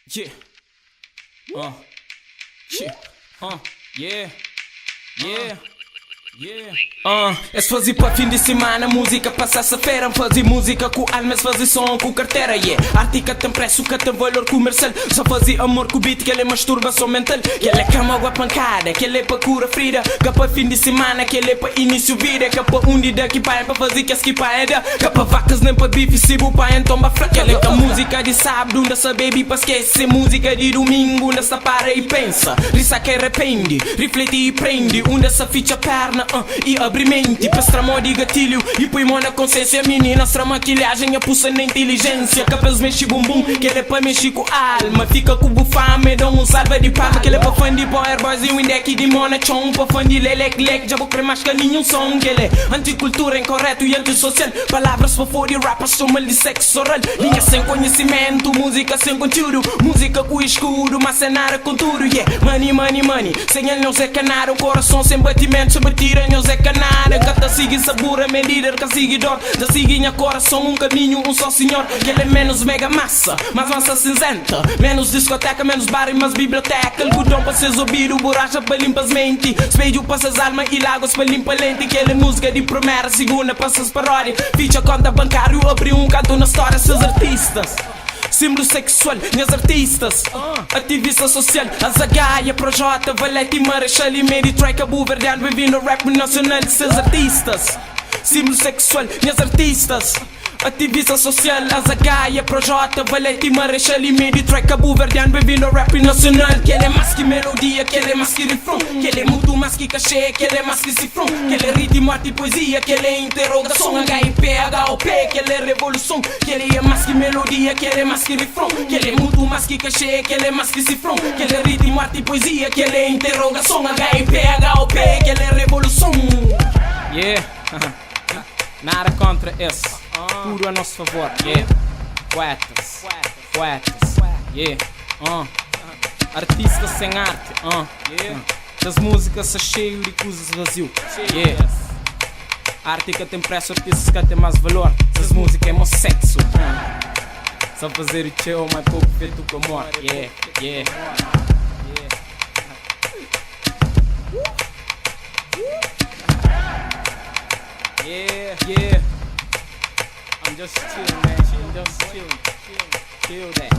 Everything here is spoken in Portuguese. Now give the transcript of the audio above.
Yeah. Yeah. Yeah. Yeah. Yeah. Esse fazer para fim de semana, música para sexta-feira. Fazer música com alma, fazer som com carteira. Yeah. Arte que tem preço, que tem valor comercial. Só fazer amor com beat, que ele é masturbação mental. Que ele é cama ou a pancada, que ele é para cura ferida. Que para fim de semana, que ele é para início vida. Que para unida que pai para fazer que as que pai é. Que para vacas nem para bife, se o pai então ba fraca. Que ele é música de sábado, nessa baby para esquecer. Música de domingo, nessa para e pensa. Risa que arrepende, reflete e prende. Onde essa ficha perna e abre mente. Para estramar de gatilho e põe mão na consciência. Menina, estra maquilhagem, a pulsa na inteligência. Capaz mexe bumbum, que ele é para mexer com alma. Fica com bufame, dá um salva de palma. Que ele é para fã de Power Boys e o Indec de Mona Chong. Para fã de lelec, já vou querer mais que nenhum som. Que ele é anticultura, incorreto e antissocial. Palavras para fora e rappers, soma de sexo oral. Linha sem conhecimento, música sem conteúdo. Música com escuro, mas sem nada com tudo. Yeah, money. Sem ele não sei canar, o coração sem batimento. Se me tira, não sei canar. Cata sigue sabor, meu líder, que seguidor. Já sigue minha coração, um caminho, um só senhor. Que ele é menos mega massa, mais massa cinzenta. Menos discoteca, menos bar e mais biblioteca. Algodão para seres ouvido, borracha para limpar as mentes. Espelho para as almas e lagos para limpar lente. Que ele é música de primeira, segunda para as paródias. Ficha conta bancário, abriu um canto na história. Seus artistas símbolo sexual, minhas artistas ativista social, a Zagaia, Projota, Valete, Marechal e Mary Troy, Cabo Verdeano, bem-vindo ao rap nacional de seus artistas. Símbolo sexual, minhas artistas ativista social, a Zagaia, Projota, Valete, Marechal e Mary Troy, Cabo Verdeano, bem-vindo ao rap nacional. Que ele é mais que melodia, que ele é mais que refrão. Que ele é mudo, mais que cachê, que ele é mais que cifrão. Que ele é ritmo, arte e poesia, que ele é interrogação. HIP, HOP, que ele é revolução. Que ele é mais que melodia, que ele é mais que refrão. Que ele é mudo, mais que cachê, que ele é mais que cifrão. Que ele é ritmo, arte e poesia, que ele é interrogação. HIP, HOP, que ele é revolução. Yeah. Nada contra esse, tudo a nosso favor, yeah. Poetas, yeah. Artistas sem arte, yeah. Das músicas são cheias de coisas vazias, yeah. Arte que tem preço, artistas que tem mais valor. Das músicas é meu sexo, só fazer o teu, mas pouco feito com amor, yeah. Yeah, I'm just chilling, man. Just chilling. Chill that.